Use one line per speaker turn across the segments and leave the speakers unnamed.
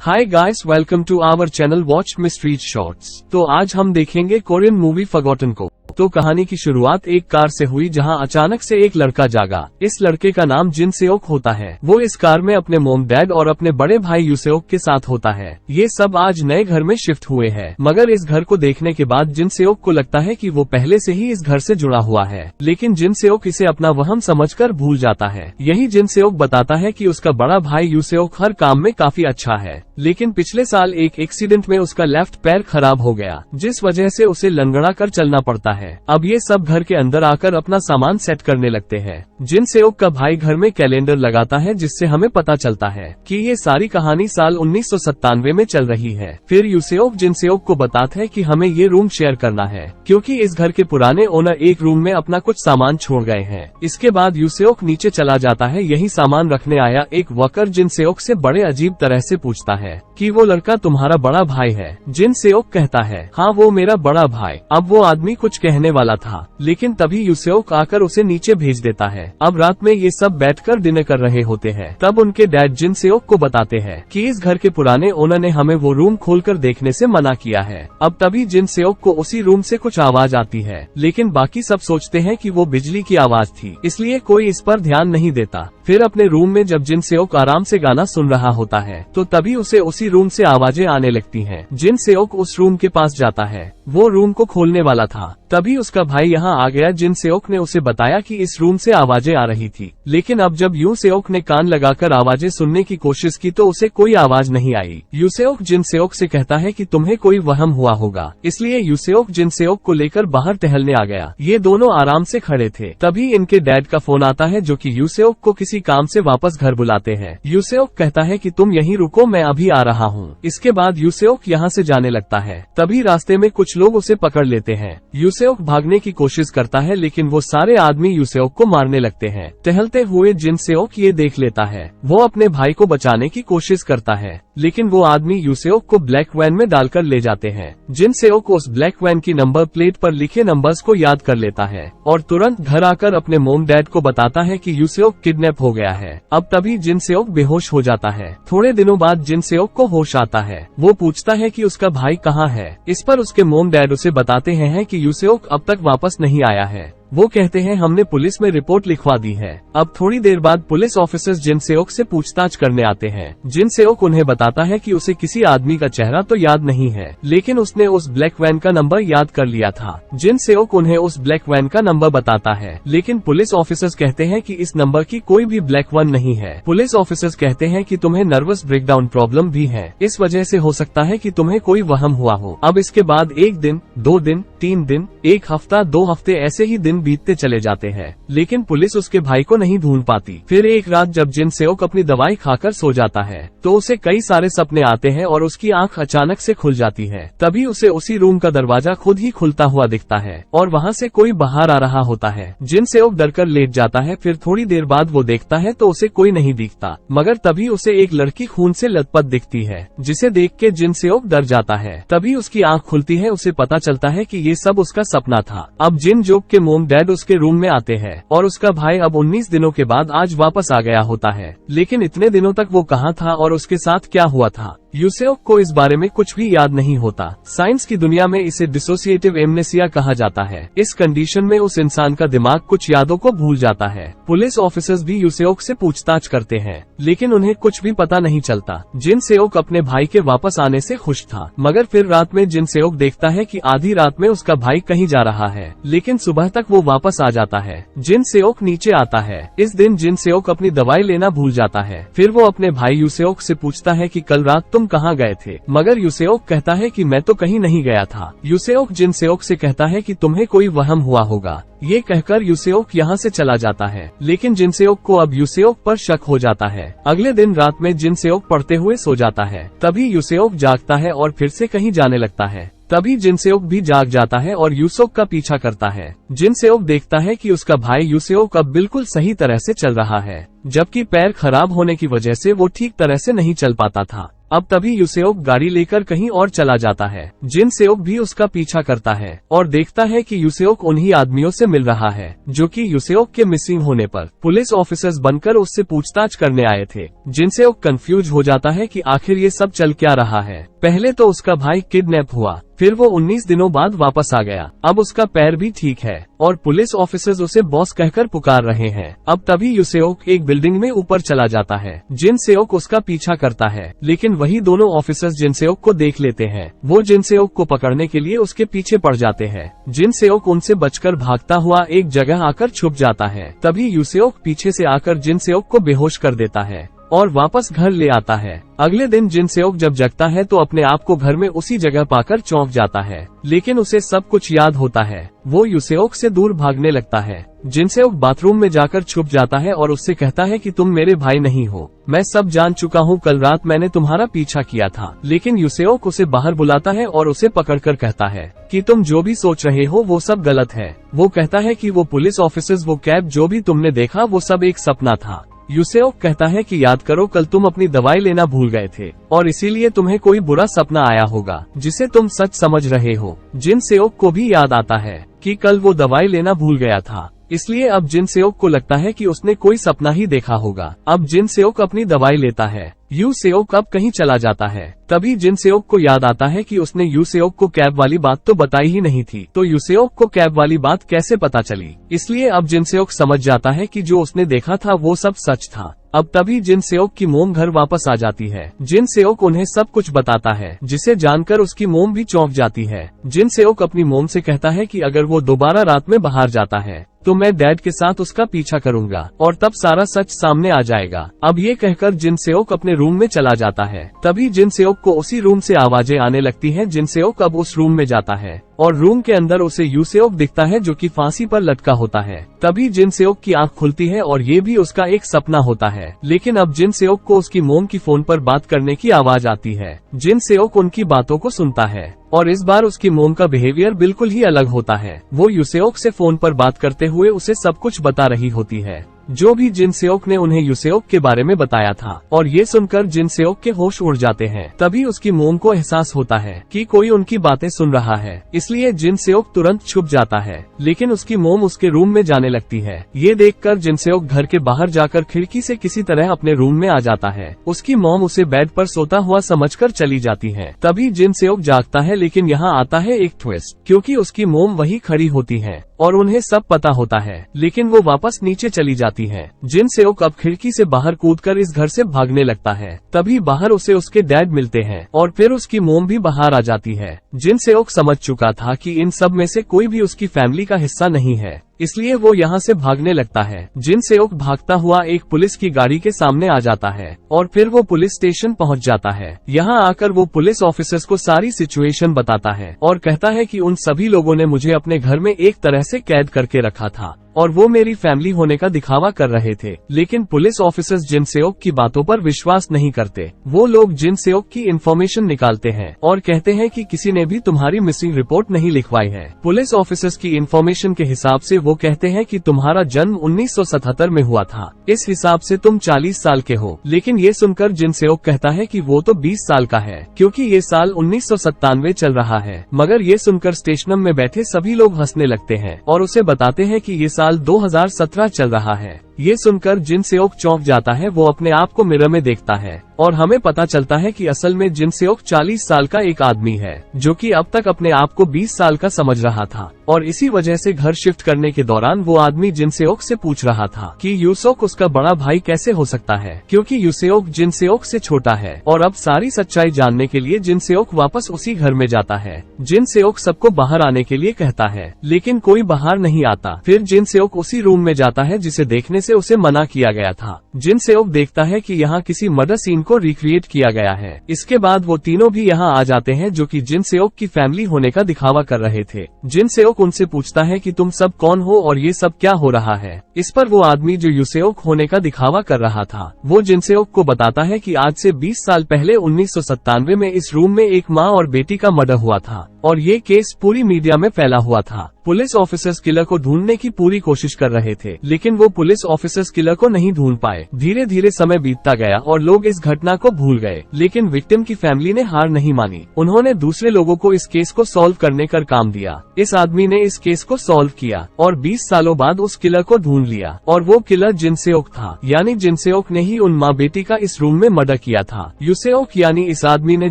Hi guys, welcome to our channel watch mysteries shorts. तो आज हम देखेंगे कोरियन मूवी फॉरगॉटन को। तो कहानी की शुरुआत एक कार से हुई जहां अचानक से एक लड़का जागा। इस लड़के का नाम जिन सेओक होता है। वो इस कार में अपने मॉम डैड और अपने बड़े भाई यूसेओक के साथ होता है। ये सब आज नए घर में शिफ्ट हुए हैं, मगर इस घर को देखने के बाद जिन सेओक को लगता है कि वो पहले से ही इस घर से जुड़ा हुआ है, लेकिन जिन सेओक इसे अपना वहम समझकर भूल जाता है। यही जिन सेओक बताता है कि उसका बड़ा भाई यूसेओक हर काम में काफी अच्छा है, लेकिन पिछले साल एक एक्सीडेंट में उसका लेफ्ट पैर खराब हो गया, जिस वजह से उसे लंगड़ा कर चलना पड़ता है। अब ये सब घर के अंदर आकर अपना सामान सेट करने लगते हैं। जिन सेओक का भाई घर में कैलेंडर लगाता है, जिससे हमें पता चलता है कि ये सारी कहानी साल 1997 में चल रही है। फिर यूसेओक जिन सेओक को बताता है कि हमें ये रूम शेयर करना है, क्योंकि इस घर के पुराने ओनर एक रूम में अपना कुछ सामान छोड़ गए हैं। इसके बाद यूसेओक नीचे चला जाता है। यही सामान रखने आया एक वर्कर जिन सेओक से बड़े अजीब तरह से पूछता है कि वो लड़का तुम्हारा बड़ा भाई है। जिन सेओक कहता है हाँ, वो मेरा बड़ा भाई। अब वो आदमी कुछ कहने वाला था, लेकिन तभी यूसेओक आकर उसे नीचे भेज देता है। अब रात में ये सब बैठकर डिनर कर रहे होते हैं। तब उनके डैड जिन सेओक को बताते हैं कि इस घर के पुराने ओनर ने हमें वो रूम खोलकर देखने से मना किया है। अब तभी जिन सेओक को उसी रूम से कुछ आवाज आती है, लेकिन बाकी सब सोचते हैं कि वो बिजली की आवाज थी, इसलिए कोई इस पर ध्यान नहीं देता। फिर अपने रूम में जब जिन सेओक आराम से गाना सुन रहा होता है, तो तभी उसे उसी रूम से आवाजें आने लगती हैं। जिन सेओक उस रूम के पास जाता है, वो रूम को खोलने वाला था, तभी उसका भाई यहाँ आ गया। जिन सेओक ने उसे बताया कि इस रूम से आवाजें आ रही थी, लेकिन अब जब यूसेओक ने कान लगाकर आवाजें सुनने की कोशिश की तो उसे कोई आवाज नहीं आई। यूसेओक जिन सेओक से कहता है कि तुम्हें कोई वहम हुआ होगा, इसलिए यूसेओक जिन सेओक को लेकर बाहर टहलने आ गया। ये दोनों आराम से खड़े थे, तभी इनके डैड का फोन आता है, जो कि यूसेओक को किसी काम से वापस घर बुलाते हैं। यूसेओक कहता है कि तुम यहीं रुको, मैं अभी आ रहा हूँ। इसके बाद यूसेओक यहाँ से जाने लगता है। तभी रास्ते में कुछ लोग उसे पकड़ लेते हैं। यूसेओक भागने की कोशिश करता है, लेकिन वो सारे आदमी यूसेओक को मारने लगते हैं। टहलते हुए जिन सेओक ये देख लेता है। वो अपने भाई को बचाने की कोशिश करता है, लेकिन वो आदमी यूसेओक को ब्लैक वैन में डालकर ले जाते हैं। जिन सेओक उस ब्लैक वैन की नंबर प्लेट पर लिखे नंबर्स को याद कर लेता है और तुरंत घर आकर अपने मोम डैड को बताता है कि यूसेओक किडनैप हो गया है। अब तभी जिन सेओक बेहोश हो जाता है। थोड़े दिनों बाद जिन सेओक को होश आता है। वो पूछता है कि उसका भाई कहाँ है। इस पर उसके मोम डैड उसे बताते हैं कि यूसेओक अब तक वापस नहीं आया है। वो कहते हैं हमने पुलिस में रिपोर्ट लिखवा दी है। अब थोड़ी देर बाद पुलिस ऑफिसर्स जिन सेओक से पूछताछ करने आते हैं। जिन सेओक उन्हें बताता है कि उसे किसी आदमी का चेहरा तो याद नहीं है, लेकिन उसने उस ब्लैक वैन का नंबर याद कर लिया था। जिन सेओक उन्हें उस ब्लैक वैन का नंबर बताता है, लेकिन पुलिस ऑफिसर्स कहते हैं कि इस नंबर की कोई भी ब्लैक वैन नहीं है। पुलिस ऑफिसर्स कहते हैं कि तुम्हें नर्वस ब्रेकडाउन प्रॉब्लम भी है, इस वजह से हो सकता है कि तुम्हें कोई वहम हुआ हो। अब इसके बाद 1 दिन, 2 दिन, 3 दिन, 1 हफ्ता, 2 हफ्ते ऐसे ही दिन बीतते चले जाते हैं, लेकिन पुलिस उसके भाई को नहीं ढूंढ पाती। फिर एक रात जब जिन सेओक अपनी दवाई खाकर सो जाता है, तो उसे कई सारे सपने आते हैं और उसकी आंख अचानक से खुल जाती है। तभी उसे उसी रूम का दरवाजा खुद ही खुलता हुआ दिखता है और वहाँ से कोई बाहर आ रहा होता है। जिन सेओक डरकर लेट जाता है। फिर थोड़ी देर बाद वो देखता है तो उसे कोई नहीं दिखता, मगर तभी उसे एक लड़की खून से लथपथ दिखती है, जिसे देख के जिन सेओक डर जाता है। तभी उसकी आंख खुलती है। उसे पता चलता है कि ये सब उसका सपना था। अब जिन जोक के मोम डैड उसके रूम में आते हैं और उसका भाई अब 19 दिनों के बाद आज वापस आ गया होता है, लेकिन इतने दिनों तक वो कहाँ था और उसके साथ क्या हुआ था, यूसेओक को इस बारे में कुछ भी याद नहीं होता। साइंस की दुनिया में इसे डिसोसिएटिव एमनेसिया कहा जाता है। इस कंडीशन में उस इंसान का दिमाग कुछ यादों को भूल जाता है। पुलिस ऑफिसर्स भी यूसेओक से पूछताछ करते हैं, लेकिन उन्हें कुछ भी पता नहीं चलता। जिन सेओक अपने भाई के वापस आने से खुश था, मगर फिर रात में जिन सेओक देखता है कि आधी रात में उसका भाई कहीं जा रहा है, लेकिन सुबह तक वो वापस आ जाता है। जिन सेओक नीचे आता है। इस दिन जिन सेओक अपनी दवाई लेना भूल जाता है। फिर वो अपने भाई यूसेओक से पूछता है कि कल रात तुम कहाँ गए थे, मगर यूसेओक कहता है कि मैं तो कहीं नहीं गया था। यूसेओक जिन सेओक से कहता है कि तुम्हें कोई वहम हुआ होगा। ये कहकर यूसेओक यहाँ से चला जाता है, लेकिन जिन सेओक को अब यूसेओक पर शक हो जाता है। अगले दिन रात में जिन सेओक पढ़ते हुए सो जाता है। तभी यूसेओक जागता है और फिर से कहीं जाने लगता है। तभी जिन सेओक भी जाग जाता है और यूसेओक का पीछा करता है। जिन सेओक देखता है कि उसका भाई यूसेओक अब बिल्कुल सही तरह से चल रहा है, जबकि पैर खराब होने की वजह से वो ठीक तरह से नहीं चल पाता था। अब तभी युसेओक गाड़ी लेकर कहीं और चला जाता है। जिन सेओक भी उसका पीछा करता है और देखता है कि युसेओक उन्हीं आदमियों से मिल रहा है जो कि युसेओक के मिसिंग होने पर पुलिस ऑफिसर्स बनकर उससे पूछताछ करने आए थे। जिन सेओक कंफ्यूज हो जाता है कि आखिर ये सब चल क्या रहा है। पहले तो उसका भाई किडनैप हुआ, फिर वो 19 दिनों बाद वापस आ गया, अब उसका पैर भी ठीक है और पुलिस ऑफिसर्स उसे बॉस कहकर पुकार रहे हैं। अब तभी युसेओक एक बिल्डिंग में ऊपर चला जाता है। जिन सेओक उसका पीछा करता है, लेकिन वही दोनों ऑफिसर्स जिन सेओक को देख लेते हैं। वो जिन सेओक को पकड़ने के लिए उसके पीछे पड़ जाते हैं। जिन सेओक उनसे बचकर भागता हुआ एक जगह आकर छुप जाता है। तभी युसेओक पीछे से आकर जिन सेओक को बेहोश कर देता है और वापस घर ले आता है। अगले दिन जिन सेओक जब जगता है तो अपने आप को घर में उसी जगह पाकर चौंक जाता है, लेकिन उसे सब कुछ याद होता है। वो युसेओक से दूर भागने लगता है। जिन सेओक बाथरूम में जाकर छुप जाता है और उससे कहता है कि तुम मेरे भाई नहीं हो, मैं सब जान चुका हूँ, कल रात मैंने तुम्हारा पीछा किया था। लेकिन युसेओक उसे बाहर बुलाता है और उसे पकड़कर कहता है कि तुम जो भी सोच रहे हो वो सब गलत है। वो कहता है कि वो पुलिस ऑफिसर्स, वो कैब जो भी तुमने देखा वो सब एक सपना था। युसेओक कहता है कि याद करो, कल तुम अपनी दवाई लेना भूल गए थे और इसीलिए तुम्हें कोई बुरा सपना आया होगा जिसे तुम सच समझ रहे हो। जिन सेओक को भी याद आता है कि कल वो दवाई लेना भूल गया था, इसलिए अब जिन सेओक को लगता है कि उसने कोई सपना ही देखा होगा। अब जिन सेओक अपनी दवाई लेता है। यू सेओक अब कहीं चला जाता है। तभी जिन सेओक को याद आता है कि उसने यू सेओक को कैब वाली बात तो बताई ही नहीं थी, तो यू सेओक को कैब वाली बात कैसे पता चली। इसलिए अब जिन सेओक समझ जाता है कि जो उसने देखा था वो सब सच था। अब तभी जिन सेओक की मोम घर वापस आ जाती है। जिन सेओक उन्हें सब कुछ बताता है, जिसे जानकर उसकी मोम भी चौंक जाती है। जिन सेओक अपनी मोम से कहता है कि अगर वो दोबारा रात में बाहर जाता है तो मैं डैड के साथ उसका पीछा करूंगा और तब सारा सच सामने आ जाएगा। अब ये कहकर जिन सेओक अपने रूम में चला जाता है। तभी जिन सेओक को उसी रूम से आवाजें आने लगती हैं। जिन सेओक अब उस रूम में जाता है और रूम के अंदर उसे यू सेओक दिखता है जो कि फांसी पर लटका होता है। तभी जिन सेओक की आंख खुलती है और ये भी उसका एक सपना होता है, लेकिन अब जिन सेओक को उसकी मोम की फोन पर बात करने की आवाज आती है। जिन सेओक उनकी बातों को सुनता है और इस बार उसकी मोम का बिहेवियर बिल्कुल ही अलग होता है। वो युसेओक से फोन पर बात करते हुए उसे सब कुछ बता रही होती है, जो भी जिन सेओक ने उन्हें युसेओक के बारे में बताया था। और ये सुनकर जिन सेओक के होश उड़ जाते हैं। तभी उसकी मोम को एहसास होता है कि कोई उनकी बातें सुन रहा है, इसलिए जिन सेओक तुरंत छुप जाता है, लेकिन उसकी मोम उसके रूम में जाने लगती है। ये देखकर जिन सेओक घर के बाहर जाकर खिड़की से किसी तरह अपने रूम में आ जाता है। उसकी मोम उसे बेड पर सोता हुआ समझकर चली जाती है। तभी जिन सेओक जागता है, लेकिन यहाँ आता है एक ट्विस्ट, क्योंकि उसकी मोम वही खड़ी होती है और उन्हें सब पता होता है, लेकिन वो वापस नीचे चली जाती है। जिन सेओक अब खिड़की से बाहर कूदकर इस घर से भागने लगता है। तभी बाहर उसे उसके डैड मिलते हैं और फिर उसकी मोम भी बाहर आ जाती है। जिन सेओक समझ चुका था कि इन सब में से कोई भी उसकी फैमिली का हिस्सा नहीं है, इसलिए वो यहाँ से भागने लगता है। जिन सेओक भागता हुआ एक पुलिस की गाड़ी के सामने आ जाता है और फिर वो पुलिस स्टेशन पहुँच जाता है। यहाँ आकर वो पुलिस ऑफिसर्स को सारी सिचुएशन बताता है और कहता है कि उन सभी लोगों ने मुझे अपने घर में एक तरह से कैद करके रखा था और वो मेरी फैमिली होने का दिखावा कर रहे थे। लेकिन पुलिस ऑफिसर्स जिन सेओक की बातों पर विश्वास नहीं करते। वो लोग जिन सेओक की इन्फॉर्मेशन निकालते हैं और कहते हैं कि किसी ने भी तुम्हारी मिसिंग रिपोर्ट नहीं लिखवाई है। पुलिस ऑफिसर्स की इन्फॉर्मेशन के हिसाब से वो कहते हैं कि तुम्हारा जन्म 1977 में हुआ था, इस हिसाब से तुम 40 साल के हो। लेकिन ये सुनकर जिन सेओक कहता है कि वो तो 20 साल का है, क्योंकि ये साल 1997 चल रहा है। मगर ये सुनकर स्टेशन में बैठे सभी लोग हंसने लगते हैं और उसे बताते हैं कि ये साल 2017 चल रहा है। ये सुनकर जिन सेओक चौंक जाता है। वो अपने आप को मिरर में देखता है और हमें पता चलता है कि असल में जिन सेओक 40 साल का एक आदमी है, जो कि अब तक अपने आप को 20 साल का समझ रहा था। और इसी वजह से घर शिफ्ट करने के दौरान वो आदमी जिन सेओक से पूछ रहा था कि युसेओक उसका बड़ा भाई कैसे हो सकता है, क्योंकि युसेओक जिन सेओक से छोटा है। और अब सारी सच्चाई जानने के लिए जिन सेओक वापस उसी घर में जाता है। जिन सेओक सबको बाहर आने के लिए कहता है, लेकिन कोई बाहर नहीं आता। फिर जिन सेओक उसी रूम में जाता है जिसे देखने से उसे मना किया गया था। जिन सेओक देखता है कि यहाँ किसी मर्डर सीन को रिक्रिएट किया गया है। इसके बाद वो तीनों भी यहाँ आ जाते हैं, जो कि जिन सेओक की फैमिली होने का दिखावा कर रहे थे। जिन सेओक उनसे पूछता है कि तुम सब कौन हो और ये सब क्या हो रहा है। इस पर वो आदमी जो युसेओक होने का दिखावा कर रहा था, वो जिन सेओक को बताता है कि आज से 20 साल पहले 1997 में इस रूम में एक माँ और बेटी का मर्डर हुआ था और ये केस पूरी मीडिया में फैला हुआ था। पुलिस ऑफिसर्स किलर को ढूंढने की पूरी कोशिश कर रहे थे, लेकिन वो पुलिस ऑफिसर्स किलर को नहीं ढूंढ पाए। धीरे धीरे समय बीतता गया और लोग इस घटना को भूल गए, लेकिन विक्टिम की फैमिली ने हार नहीं मानी। उन्होंने दूसरे लोगों को इस केस को सॉल्व करने का काम दिया। इस आदमी ने इस केस को सॉल्व किया और 20 सालों बाद उस किलर को ढूंढ लिया, और वो किलर जिनसेओक था। यानी जिनसेओक ने ही उन माँ बेटी का इस रूम में मर्डर किया था। युसेओक यानी इस आदमी ने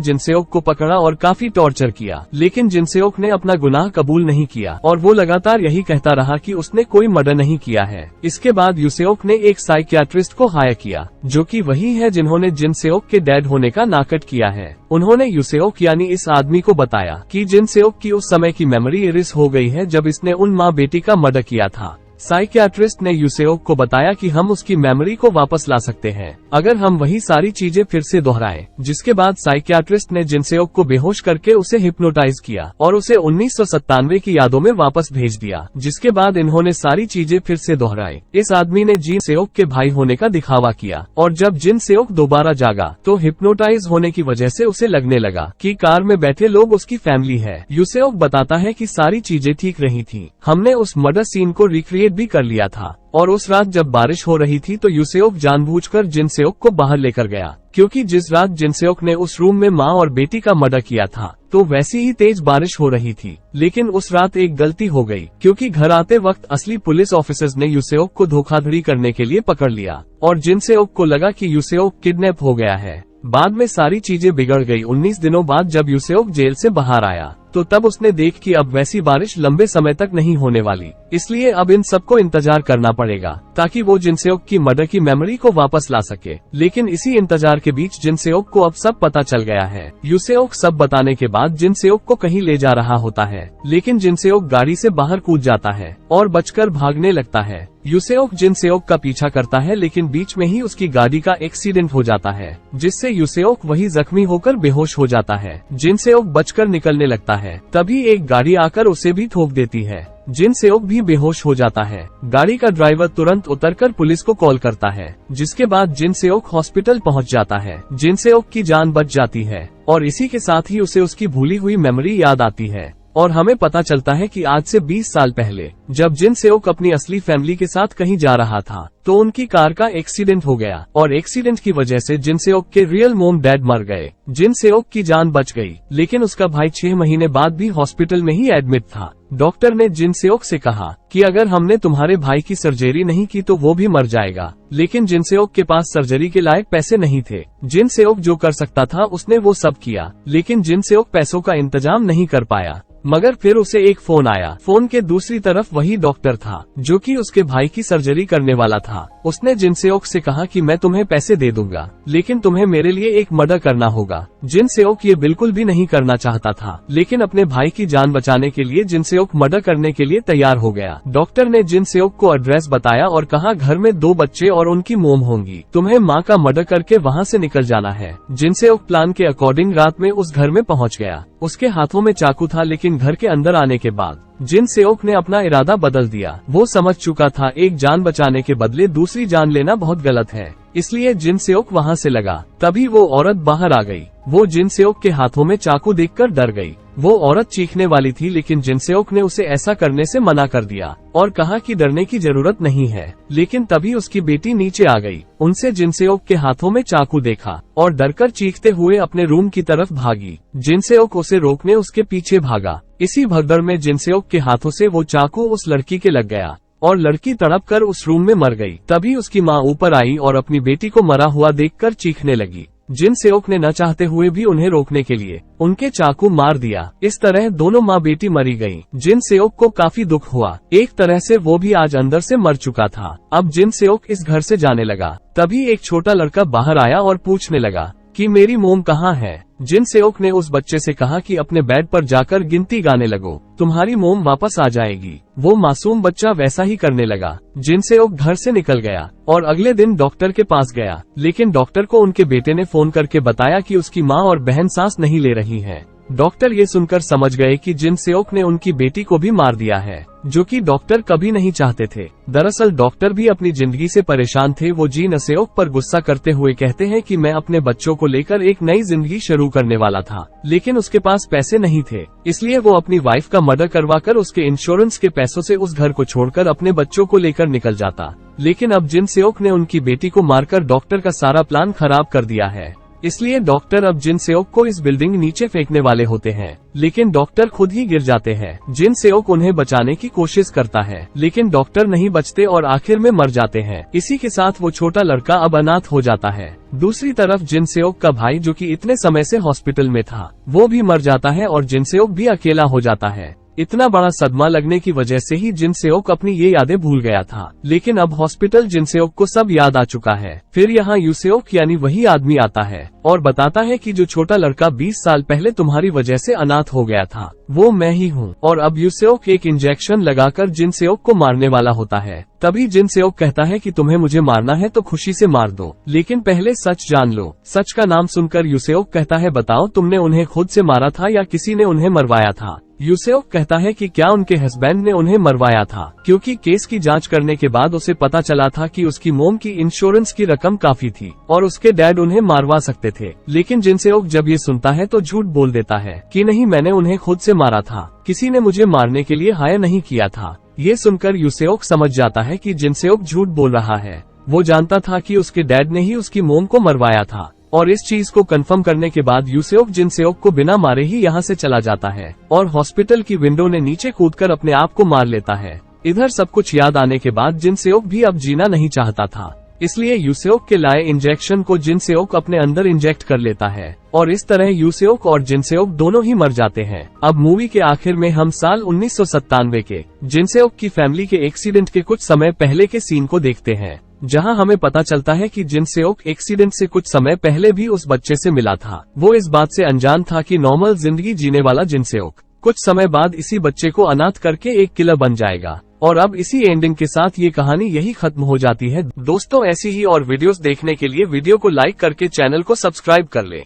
जिनसेओक को पकड़ा और काफी टॉर्चर किया, लेकिन जिनसेओक ने अपना गुनाह कबूल नहीं किया और वो लगातार यही कहता रहा कि उसने कोई मर्डर नहीं किया है। इसके बाद युसेओक ने एक साइकियाट्रिस्ट को हायर किया, जो कि वही है जिन्होंने जिनसेओक के डेड होने का नाटक किया है। उन्होंने युसेओक यानी इस आदमी को बताया कि जिनसेओक की उस समय की मेमोरी इरेज हो गई है जब इसने उन माँ बेटी का मर्डर किया था। साइकियाट्रिस्ट ने युसेओक को बताया कि हम उसकी मेमोरी को वापस ला सकते हैं अगर हम वही सारी चीजें फिर से दोहराएं। जिसके बाद साइकियाट्रिस्ट ने जिनसेओक को बेहोश करके उसे हिप्नोटाइज किया और उसे 1997 की यादों में वापस भेज दिया। जिसके बाद इन्होंने सारी चीजें फिर से दोहराई। इस आदमी ने जिनसेओक के भाई होने का दिखावा किया और जब जिनसेओक दोबारा जागा तो हिप्नोटाइज होने की वजह से उसे लगने लगा कि कार में बैठे लोग उसकी फैमिली है। युसेओक बताता है कि सारी चीजें ठीक रही थी, हमने उस मर्डर सीन को रिक्रिएट भी कर लिया था और उस रात जब बारिश हो रही थी तो युसेओक जानबूझकर जिनसेओक को बाहर लेकर गया, क्योंकि जिस रात जिनसेओक ने उस रूम में माँ और बेटी का मर्डर किया था तो वैसी ही तेज बारिश हो रही थी। लेकिन उस रात एक गलती हो गई, क्योंकि घर आते वक्त असली पुलिस ऑफिसर्स ने युसेओक को धोखाधड़ी करने के लिए पकड़ लिया और जिनसेओक को लगा कि युसेओक किडनैप हो गया है। बाद में सारी चीजें बिगड़ गई। 19 दिनों बाद जब युसेओक जेल से बाहर आया तो तब उसने देख कि अब वैसी बारिश लंबे समय तक नहीं होने वाली, इसलिए अब इन सबको इंतजार करना पड़ेगा ताकि वो जिनसेओक की मर्डर की मेमोरी को वापस ला सके। लेकिन इसी इंतजार के बीच जिनसेओक को अब सब पता चल गया है। युसेओक सब बताने के बाद जिनसेओक को कहीं ले जा रहा होता है, लेकिन जिनसेओक गाड़ी से बाहर कूद जाता है और बचकर भागने लगता है। युसेओक जिनसेओक का पीछा करता है, लेकिन बीच में ही उसकी गाड़ी का एक्सीडेंट हो जाता है, जिससे युसेओक वही जख्मी होकर बेहोश हो जाता है। जिनसेओक बचकर निकलने लगता है, तभी एक गाड़ी आकर उसे भी ठोक देती है। जिनसेओक भी बेहोश हो जाता है। गाड़ी का ड्राइवर तुरंत उतरकर पुलिस को कॉल करता है, जिसके बाद जिनसेओक हॉस्पिटल पहुंच जाता है। जिनसेओक की जान बच जाती है और इसी के साथ ही उसे उसकी भूली हुई मेमोरी याद आती है और हमें पता चलता है कि आज से 20 साल पहले जब जिनसेओक अपनी असली फैमिली के साथ कहीं जा रहा था तो उनकी कार का एक्सीडेंट हो गया और एक्सीडेंट की वजह से जिनसेओक के रियल मोम डैड मर गए। जिनसेओक की जान बच गई, लेकिन उसका भाई 6 महीने बाद भी हॉस्पिटल में ही एडमिट था। डॉक्टर ने जिनसेओक से कहा कि अगर हमने तुम्हारे भाई की सर्जरी नहीं की तो वो भी मर जाएगा, लेकिन जिनसेओक के पास सर्जरी के लायक पैसे नहीं थे। जिनसेओक जो कर सकता था उसने वो सब किया, लेकिन जिनसेओक पैसों का इंतजाम नहीं कर पाया। मगर फिर उसे एक फोन आया। फोन के दूसरी तरफ वही डॉक्टर था जो कि उसके भाई की सर्जरी करने वाला था। उसने जिनसेओक से कहा कि मैं तुम्हें पैसे दे दूंगा, लेकिन तुम्हें मेरे लिए एक मर्डर करना होगा। जिनसेओक ये बिल्कुल भी नहीं करना चाहता था, लेकिन अपने भाई की जान बचाने के लिए जिनसेओक मर्डर करने के लिए तैयार हो गया। डॉक्टर ने जिनसेओक को एड्रेस बताया और कहा घर में 2 बच्चे और उनकी मोम होंगी, तुम्हें माँ का मर्डर करके वहाँ से निकल जाना है। जिनसेओक प्लान के अकॉर्डिंग रात में उस घर में पहुँच गया। उसके हाथों में चाकू था, लेकिन घर के अंदर आने के बाद जिनसेओक ने अपना इरादा बदल दिया। वो समझ चुका था एक जान बचाने के बदले दूसरी जान लेना बहुत गलत है, इसलिए जिनसेओक वहाँ से लगा। तभी वो औरत बाहर आ गई। वो जिनसेओक के हाथों में चाकू देखकर डर गई। वो औरत चीखने वाली थी, लेकिन जिनसेओक ने उसे ऐसा करने से मना कर दिया और कहा कि डरने की जरूरत नहीं है। लेकिन तभी उसकी बेटी नीचे आ गई। उनसे जिनसेओक के हाथों में चाकू देखा और डरकर चीखते हुए अपने रूम की तरफ भागी। जिनसेओक उसे रोकने उसके पीछे भागा। इसी भगदड़ में जिनसेओक के हाथों से वो चाकू उस लड़की के लग गया और लड़की तड़प कर उस रूम में मर गई। तभी उसकी माँ ऊपर आई और अपनी बेटी को मरा हुआ देखकर चीखने लगी। जिनसेओक ने न चाहते हुए भी उन्हें रोकने के लिए उनके चाकू मार दिया। इस तरह दोनों माँ बेटी मरी गयी। जिनसेओक को काफी दुख हुआ। एक तरह से वो भी आज अंदर से मर चुका था। अब जिनसेओक इस घर से जाने लगा। तभी एक छोटा लड़का बाहर आया और पूछने लगा कि मेरी मोम कहाँ है। जिनसेओक ने उस बच्चे से कहा कि अपने बेड पर जाकर गिनती गाने लगो, तुम्हारी मोम वापस आ जाएगी। वो मासूम बच्चा वैसा ही करने लगा। जिनसेओक घर से निकल गया और अगले दिन डॉक्टर के पास गया, लेकिन डॉक्टर को उनके बेटे ने फोन करके बताया कि उसकी माँ और बहन सांस नहीं ले रही हैं। डॉक्टर ये सुनकर समझ गए कि जिन सेओक ने उनकी बेटी को भी मार दिया है, जो कि डॉक्टर कभी नहीं चाहते थे। दरअसल डॉक्टर भी अपनी जिंदगी से परेशान थे। वो जिन सेओक पर गुस्सा करते हुए कहते हैं कि मैं अपने बच्चों को लेकर एक नई जिंदगी शुरू करने वाला था, लेकिन उसके पास पैसे नहीं थे, इसलिए वो अपनी वाइफ का मर्डर करवाकर उसके इंश्योरेंस के पैसों से उस घर को छोड़कर अपने बच्चों को लेकर निकल जाता। लेकिन अब जिन सेओक ने उनकी बेटी को मारकर डॉक्टर का सारा प्लान खराब कर दिया है, इसलिए डॉक्टर अब जिन सेओक को इस बिल्डिंग नीचे फेंकने वाले होते हैं, लेकिन डॉक्टर खुद ही गिर जाते हैं। जिन सेओक उन्हें बचाने की कोशिश करता है, लेकिन डॉक्टर नहीं बचते और आखिर में मर जाते हैं। इसी के साथ वो छोटा लड़का अब अनाथ हो जाता है। दूसरी तरफ जिन सेओक का भाई, जो कि इतने समय से हॉस्पिटल में था, वो भी मर जाता है और जिन सेओक भी अकेला हो जाता है। इतना बड़ा सदमा लगने की वजह से ही जिन सेओक अपनी ये यादें भूल गया था, लेकिन अब हॉस्पिटल जिन सेओक को सब याद आ चुका है। फिर यहाँ यूसेओक यानी वही आदमी आता है और बताता है कि जो छोटा लड़का 20 साल पहले तुम्हारी वजह से अनाथ हो गया था, वो मैं ही हूँ। और अब यूसेओक एक इंजेक्शन लगाकर जिन सेओक को मारने वाला होता है। तभी जिन सेओक कहता है कि तुम्हें मुझे मारना है तो खुशी से मार दो, लेकिन पहले सच जान लो। सच का नाम सुनकर यूसेओक कहता है, बताओ तुमने उन्हें खुद से मारा था या किसी ने उन्हें मरवाया था? यूसेओक कहता है कि क्या उनके हस्बैंड ने उन्हें मरवाया था, क्योंकि केस की जांच करने के बाद उसे पता चला था कि उसकी मोम की इंश्योरेंस की रकम काफी थी और उसके डैड उन्हें मारवा सकते थे। लेकिन जिनसेओक जब ये सुनता है तो झूठ बोल देता है कि नहीं, मैंने उन्हें खुद से मारा था, किसी ने मुझे मारने के लिए हायर नहीं किया था। ये सुनकर यूसेओक समझ जाता है कि जिनसेओक झूठ बोल रहा है। वो जानता था कि उसके डैड ने ही उसकी मोम को मरवाया था और इस चीज को कंफर्म करने के बाद यूसेओक जिनसेओक को बिना मारे ही यहाँ से चला जाता है और हॉस्पिटल की विंडो ने नीचे कूदकर अपने आप को मार लेता है। इधर सब कुछ याद आने के बाद जिनसेओक भी अब जीना नहीं चाहता था, इसलिए यूसेओक के लाए इंजेक्शन को जिनसेओक अपने अंदर इंजेक्ट कर लेता है और इस तरह यूसेओक और जिनसेओक दोनों ही मर जाते हैं। अब मूवी के आखिर में हम साल 1997 के जिनसेओक की फैमिली के एक्सीडेंट के कुछ समय पहले के सीन को देखते हैं, जहां हमें पता चलता है कि जिनसेओक एक्सीडेंट से कुछ समय पहले भी उस बच्चे से मिला था। वो इस बात से अनजान था कि नॉर्मल जिंदगी जीने वाला जिनसेओक कुछ समय बाद इसी बच्चे को अनाथ करके एक किलर बन जाएगा। और अब इसी एंडिंग के साथ ये कहानी यही खत्म हो जाती है। दोस्तों, ऐसी ही और वीडियोस देखने के लिए वीडियो को लाइक करके चैनल को सब्सक्राइब कर ले।